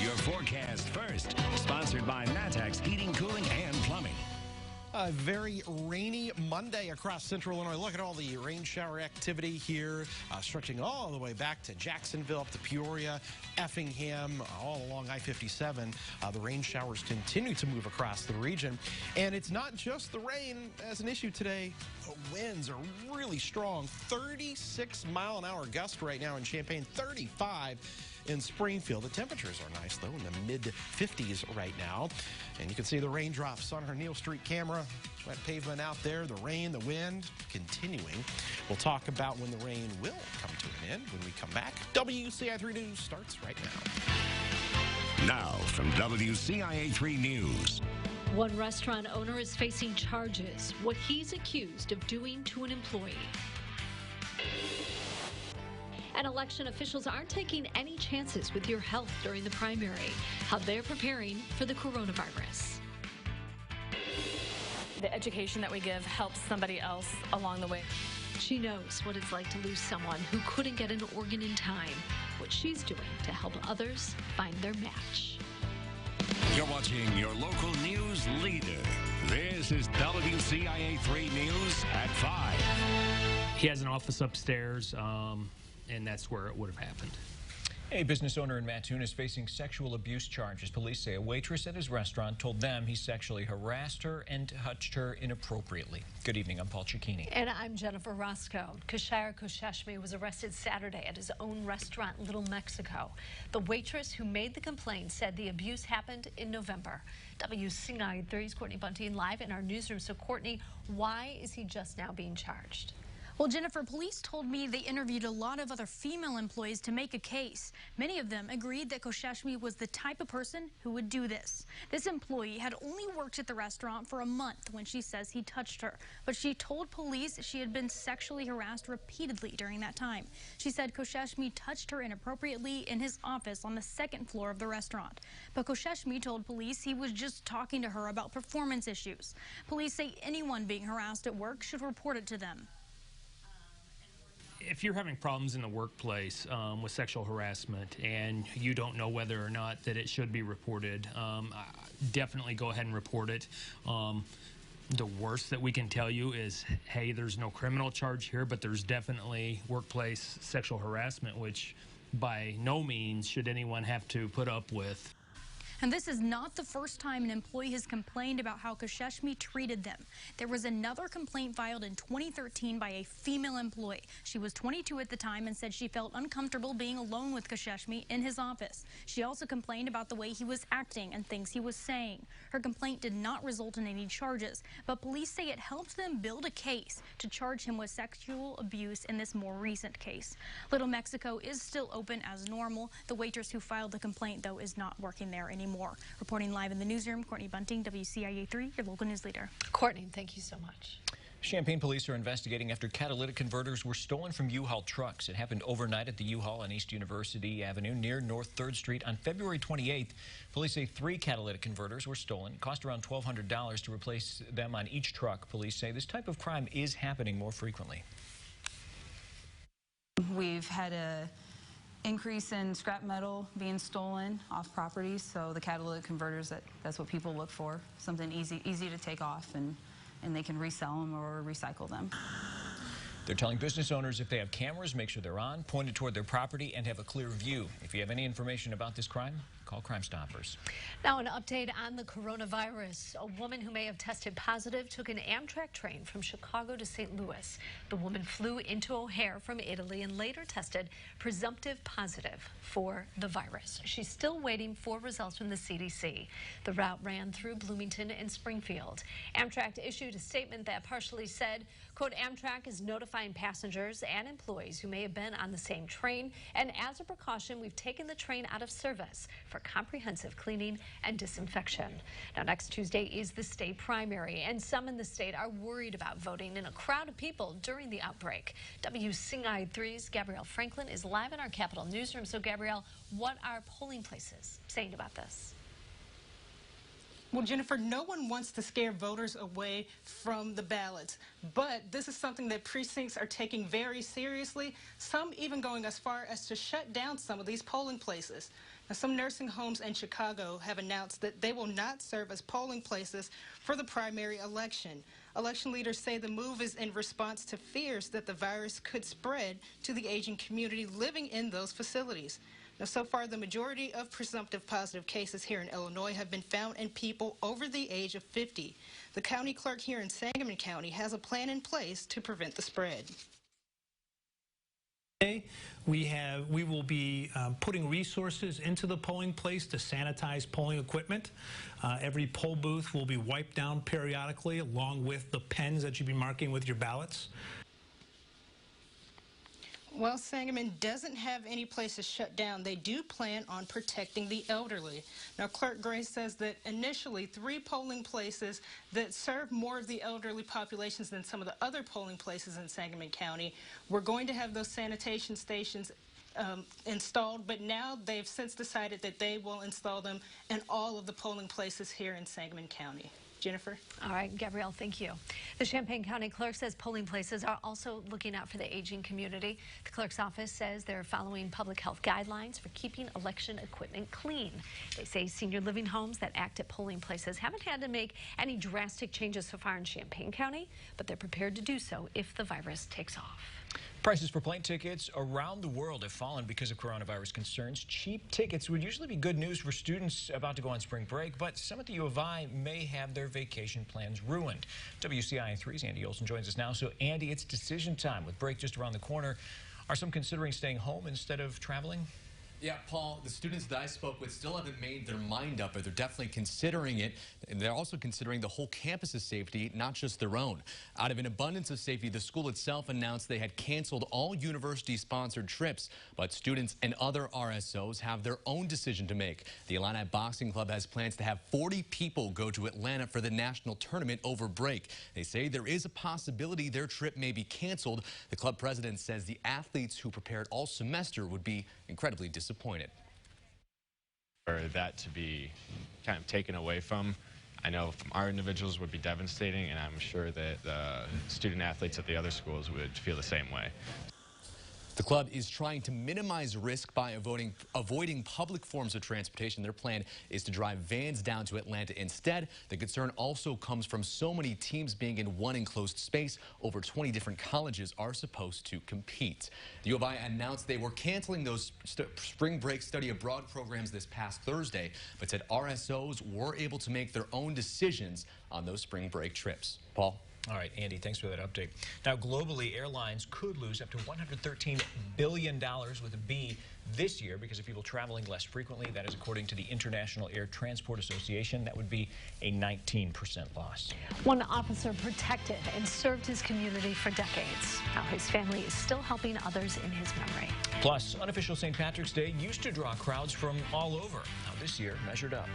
Your forecast first, sponsored by Matex Heating, Cooling, and Plumbing. A very rainy Monday across central Illinois. Look at all the rain shower activity here, stretching all the way back to Jacksonville, up to Peoria, Effingham, all along I-57. The rain showers continue to move across the region. And it's not just the rain as an issue today. The winds are really strong. 36-mile-an-hour gust right now in Champaign, 35 in Springfield. The temperatures are nice, though, in the mid-50s right now. And you can see the raindrops on our Neal Street camera. Wet pavement out there, the rain, the wind continuing. We'll talk about when the rain will come to an end when we come back. WCIA 3 News starts right now. Now from WCIA 3 News. One restaurant owner is facing charges, what he's accused of doing to an employee. And election officials aren't taking any chances with your health during the primary, how they're preparing for the coronavirus. The education that we give helps somebody else along the way. She knows what it's like to lose someone who couldn't get an organ in time, what she's doing to help others find their match. You're watching your local news leader. This is WCIA 3 News at 5. He has an office upstairs, and that's where it would have happened. A business owner in Mattoon is facing sexual abuse charges. Police say a waitress at his restaurant told them he sexually harassed her and touched her inappropriately. Good evening, I'm Paul Cicchini. And I'm Jennifer Roscoe. Kashir Kosheshmi was arrested Saturday at his own restaurant, Little Mexico. The waitress who made the complaint said the abuse happened in November. WCIA 3's Courtney Bunting live in our newsroom. So, Courtney, why is he just now being charged? Well, Jennifer, police told me they interviewed a lot of other female employees to make a case. Many of them agreed that Kosheshmi was the type of person who would do this. This employee had only worked at the restaurant for a month when she says he touched her, but she told police she had been sexually harassed repeatedly during that time. She said Kosheshmi touched her inappropriately in his office on the second floor of the restaurant. But Kosheshmi told police he was just talking to her about performance issues. Police say anyone being harassed at work should report it to them. If you're having problems in the workplace with sexual harassment and you don't know whether or not that it should be reported, definitely go ahead and report it. The worst that we can tell you is, hey, there's no criminal charge here, but there's definitely workplace sexual harassment, which by no means should anyone have to put up with. And this is not the first time an employee has complained about how Kosheshmi treated them. There was another complaint filed in 2013 by a female employee. She was 22 at the time and said she felt uncomfortable being alone with Kosheshmi in his office. She also complained about the way he was acting and things he was saying. Her complaint did not result in any charges, but police say it helped them build a case to charge him with sexual abuse in this more recent case. Little Mexico is still open as normal. The waitress who filed the complaint, though, is not working there anymore. Reporting live in the newsroom, Courtney Bunting, WCIA 3, your local news leader. Courtney, thank you so much. Champaign police are investigating after catalytic converters were stolen from U-Haul trucks. It happened overnight at the U-Haul on East University Avenue near North 3rd Street on February 28th. Police say 3 catalytic converters were stolen. It cost around $1,200 to replace them on each truck. Police say this type of crime is happening more frequently. We've had a increase in scrap metal being stolen off properties, so the catalytic converters, that's what people look for, something easy to take off, and they can resell them or recycle them. They're telling business owners if they have cameras, make sure they're on, pointed toward their property, and have a clear view. If you have any information about this crime, call Crime Stoppers. Now an update on the coronavirus. A woman who may have tested positive took an Amtrak train from Chicago to St. Louis. The woman flew into O'Hare from Italy and later tested presumptive positive for the virus. She's still waiting for results from the CDC. The route ran through Bloomington and Springfield. Amtrak issued a statement that partially said, quote, Amtrak is notifying passengers and employees who may have been on the same train, and as a precaution, we've taken the train out of service for comprehensive cleaning and disinfection. Now, next Tuesday is the state primary, and some in the state are worried about voting in a crowd of people during the outbreak. WCIA 3's Gabrielle Franklin is live in our Capitol newsroom. So, Gabrielle, what are polling places saying about this? Well, Jennifer, no one wants to scare voters away from the ballots, but this is something that precincts are taking very seriously, some even going as far as to shut down some of these polling places. Now, some nursing homes in Chicago have announced that they will not serve as polling places for the primary election. Election leaders say the move is in response to fears that the virus could spread to the aging community living in those facilities. Now, so far, the majority of presumptive positive cases here in Illinois have been found in people over the age of 50. The county clerk here in Sangamon County has a plan in place to prevent the spread. We will be putting resources into the polling place to sanitize polling equipment. Every poll booth will be wiped down periodically, along with the pens that you'll be marking with your ballots. While Sangamon doesn't have any places shut down, they do plan on protecting the elderly. Now, Clerk Gray says that initially 3 polling places that serve more of the elderly populations than some of the other polling places in Sangamon County were going to have those sanitation stations installed, but now they've since decided that they will install them in all of the polling places here in Sangamon County. Jennifer? All right, Gabrielle, thank you. The Champaign County Clerk says polling places are also looking out for the aging community. The clerk's office says they're following public health guidelines for keeping election equipment clean. They say senior living homes that act at polling places haven't had to make any drastic changes so far in Champaign County, but they're prepared to do so if the virus takes off. Prices for plane tickets around the world have fallen because of coronavirus concerns. Cheap tickets would usually be good news for students about to go on spring break, but some at the U of I may have their vacation plans ruined. WCIA 3's Andy Olson joins us now. So, Andy, it's decision time with break just around the corner. Are some considering staying home instead of traveling? Yeah, Paul, the students that I spoke with still haven't made their mind up, but they're definitely considering it. And they're also considering the whole campus's safety, not just their own. Out of an abundance of safety, the school itself announced they had canceled all university-sponsored trips, but students and other RSOs have their own decision to make. The Illini Boxing Club has plans to have 40 people go to Atlanta for the national tournament over break. They say there is a possibility their trip may be canceled. The club president says the athletes who prepared all semester would be incredibly disappointed. For that to be kind of taken away from, I know from our individuals would be devastating, and I'm sure that the student athletes at the other schools would feel the same way. The club is trying to minimize risk by avoiding public forms of transportation. Their plan is to drive vans down to Atlanta instead. The concern also comes from so many teams being in one enclosed space. Over 20 different colleges are supposed to compete. The U of I announced they were canceling those spring break study abroad programs this past Thursday, but said RSOs were able to make their own decisions on those spring break trips. Paul? All right, Andy, thanks for that update. Now, globally, airlines could lose up to $113 billion with a B this year because of people traveling less frequently. That is according to the International Air Transport Association. That would be a 19% loss. One officer protected and served his community for decades. Now his family is still helping others in his memory. Plus, unofficial St. Patrick's Day used to draw crowds from all over. Now this year measured up.